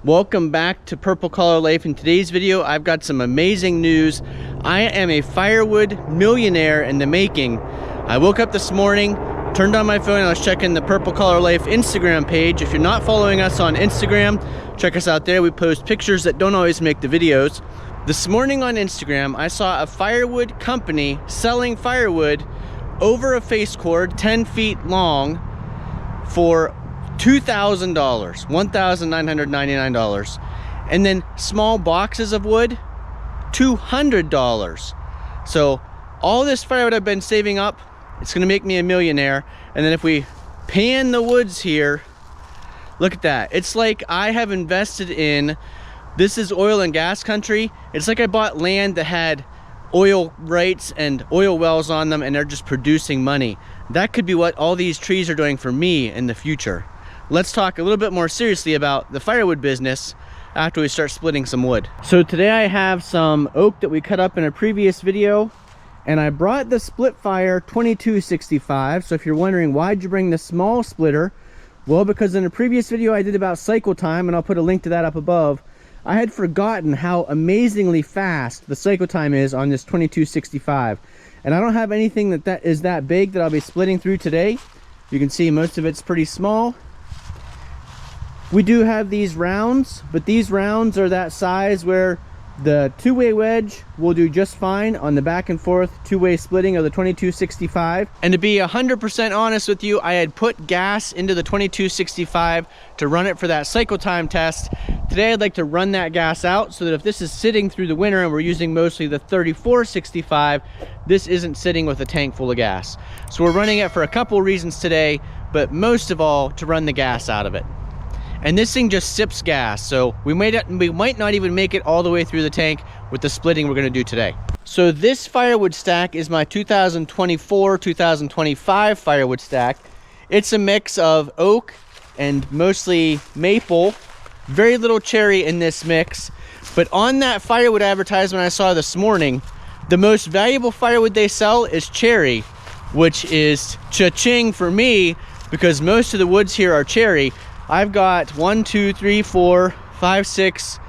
Welcome back to Purple Collar Life. In today's video, I've got some amazing news. I am a firewood millionaire in the making. I woke up this morning, turned on my phone, and I was checking the Purple Collar Life Instagram page. If you're not following us on Instagram, check us out there. We post pictures that don't always make the videos. This morning on Instagram, I saw a firewood company selling firewood over a face cord 10 feet long for $2,000, $1,999, and then small boxes of wood, $200. So all this firewood I've been saving up, it's gonna make me a millionaire. And then if we pan the woods here, look at that. It's like I have invested in, this is oil and gas country. It's like I bought land that had oil rights and oil wells on them, and they're just producing money. That could be what all these trees are doing for me in the future. Let's talk a little bit more seriously about the firewood business after we start splitting some wood. So today I have some oak that we cut up in a previous video, and I brought the Splitfire 2265. So if you're wondering, why'd you bring the small splitter? Well, because in a previous video I did about cycle time, and I'll put a link to that up above, I had forgotten how amazingly fast the cycle time is on this 2265. And I don't have anything that is that big that I'll be splitting through today. You can see most of it's pretty small. We do have these rounds, but these rounds are that size where the two-way wedge will do just fine on the back and forth two-way splitting of the 2265. And to be 100% honest with you, I had put gas into the 2265 to run it for that cycle time test. Today I'd like to run that gas out so that if this is sitting through the winter and we're using mostly the 3465, this isn't sitting with a tank full of gas. So we're running it for a couple reasons today, but most of all to run the gas out of it. And this thing just sips gas, so we might not even make it all the way through the tank with the splitting we're gonna do today. So this firewood stack is my 2024-2025 firewood stack. It's a mix of oak and mostly maple, very little cherry in this mix. But on that firewood advertisement I saw this morning, the most valuable firewood they sell is cherry, which is cha-ching for me because most of the woods here are cherry. I've got 1, 2, 3, 4, 5, 6.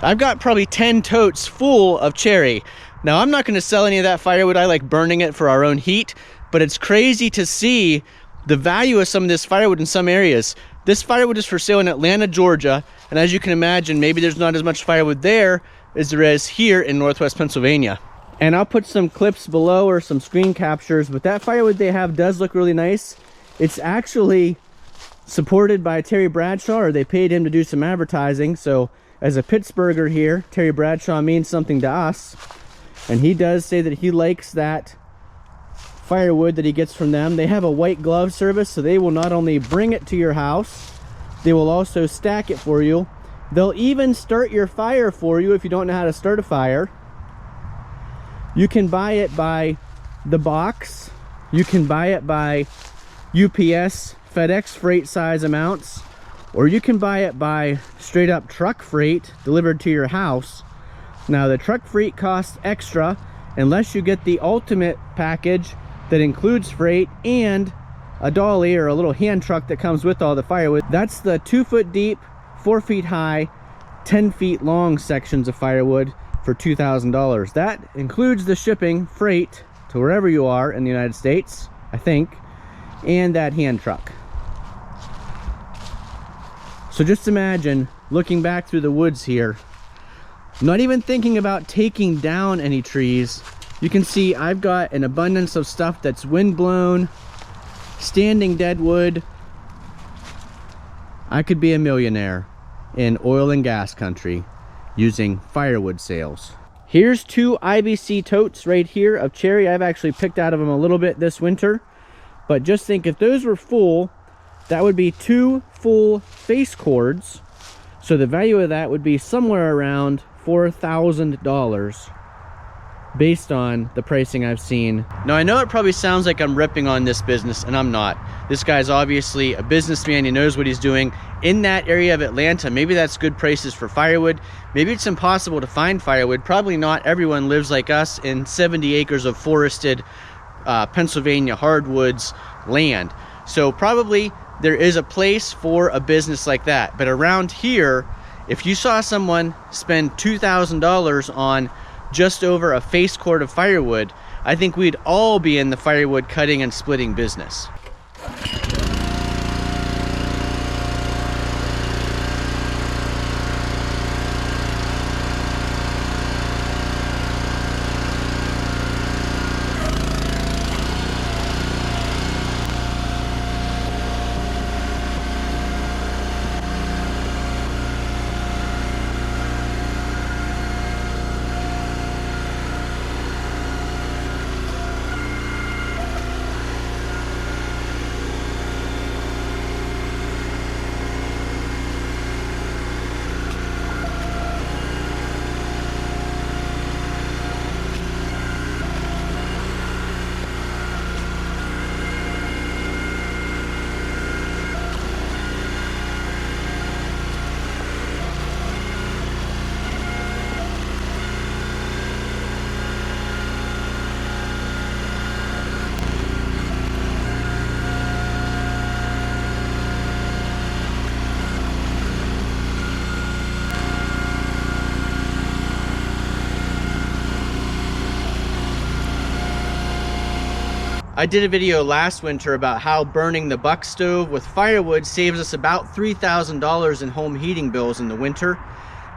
I've got probably 10 totes full of cherry. Now, I'm not going to sell any of that firewood. I like burning it for our own heat, but it's crazy to see the value of some of this firewood in some areas. This firewood is for sale in Atlanta, Georgia, and as you can imagine, maybe there's not as much firewood there as there is here in Northwest Pennsylvania. And I'll put some clips below or some screen captures, but that firewood they have does look really nice. It's actually supported by Terry Bradshaw, or they paid him to do some advertising. So as a Pittsburgher here, Terry Bradshaw means something to us, and he does say that he likes that firewood that he gets from them. They have a white glove service, so they will not only bring it to your house, they will also stack it for you. They'll even start your fire for you if you don't know how to start a fire. You can buy it by the box, you can buy it by UPS FedEx freight size amounts, or you can buy it by straight up truck freight delivered to your house. Now the truck freight costs extra unless you get the ultimate package that includes freight and a dolly or a little hand truck that comes with all the firewood. That's the 2 foot deep, 4 feet high, 10 feet long sections of firewood for $2,000. That includes the shipping freight to wherever you are in the United States, I think, and that hand truck. So just imagine looking back through the woods here, not even thinking about taking down any trees. You can see I've got an abundance of stuff that's windblown, standing dead wood. I could be a millionaire in oil and gas country using firewood sales. Here's 2 IBC totes right here of cherry. I've actually picked out of them a little bit this winter, but just think if those were full, that would be 2 full face cords. So the value of that would be somewhere around $4,000 based on the pricing I've seen. Now I know it probably sounds like I'm ripping on this business, and I'm not. This guy's obviously a businessman. He knows what he's doing. In that area of Atlanta, maybe that's good prices for firewood. Maybe it's impossible to find firewood. Probably not everyone lives like us in 70 acres of forested Pennsylvania hardwoods land. So probably there is a place for a business like that. But around here, If you saw someone spend $2,000 on just over a face cord of firewood, I think we'd all be in the firewood cutting and splitting business. I did a video last winter about how burning the buck stove with firewood saves us about $3,000 in home heating bills in the winter.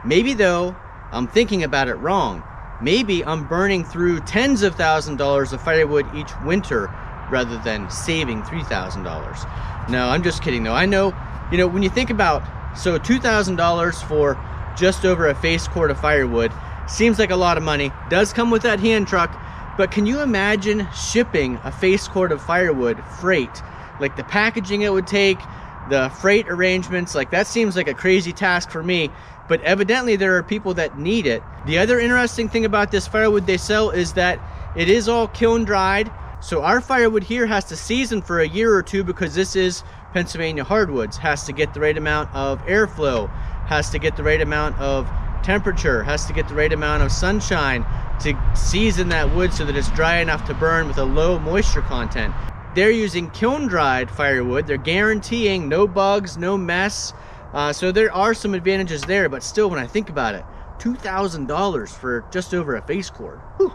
Maybe though, I'm thinking about it wrong. Maybe I'm burning through tens of thousands of dollars of firewood each winter rather than saving $3,000. No, I'm just kidding though. I know, you know, when you think about, so $2,000 for just over a face cord of firewood seems like a lot of money. Does come with that hand truck. But can you imagine shipping a face cord of firewood freight? Like the packaging it would take, the freight arrangements, like that seems like a crazy task for me, but evidently there are people that need it. The other interesting thing about this firewood they sell is that it is all kiln dried. So our firewood here has to season for a year or two because this is Pennsylvania hardwoods, has to get the right amount of airflow, has to get the right amount of temperature, has to get the right amount of sunshine to season that wood so that it's dry enough to burn with a low moisture content. They're using kiln-dried firewood. They're guaranteeing no bugs, no mess. So there are some advantages there, but still, when I think about it, $2,000 for just over a face cord. Whew.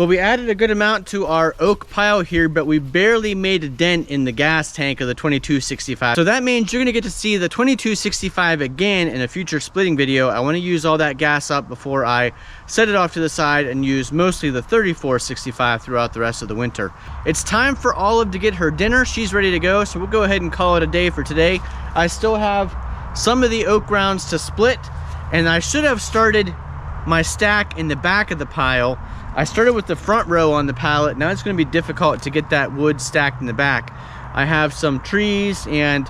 Well, we added a good amount to our oak pile here, but we barely made a dent in the gas tank of the 2265. So that means you're gonna get to see the 2265 again in a future splitting video. I wanna use all that gas up before I set it off to the side and use mostly the 3465 throughout the rest of the winter. It's time for Olive to get her dinner. She's ready to go, so we'll go ahead and call it a day for today. I still have some of the oak rounds to split, and I should have started my stack in the back of the pile. I started with the front row on the pallet. Now it's going to be difficult to get that wood stacked in the back. I have some trees, and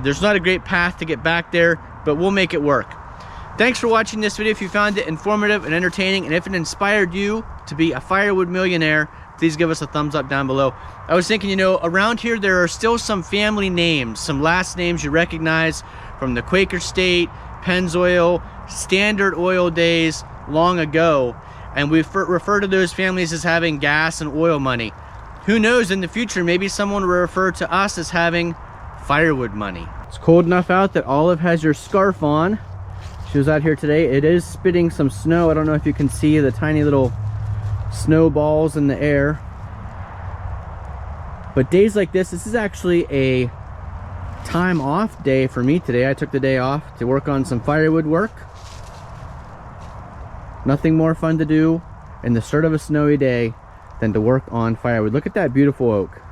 there's not a great path to get back there, but we'll make it work. Thanks for watching this video. If you found it informative and entertaining, and if it inspired you to be a firewood millionaire, please give us a thumbs up down below. I was thinking, you know, around here there are still some family names, some last names you recognize from the Quaker State, Pennzoil, Standard Oil days long ago. And we refer to those families as having gas and oil money. Who knows, in the future, maybe someone will refer to us as having firewood money. It's cold enough out that Olive has your scarf on. She was out here today. It is spitting some snow. I don't know if you can see the tiny little snowballs in the air. But days like this is actually a time off day for me today. I took the day off to work on some firewood work. Nothing more fun to do in the start of a snowy day than to work on firewood. Look at that beautiful oak.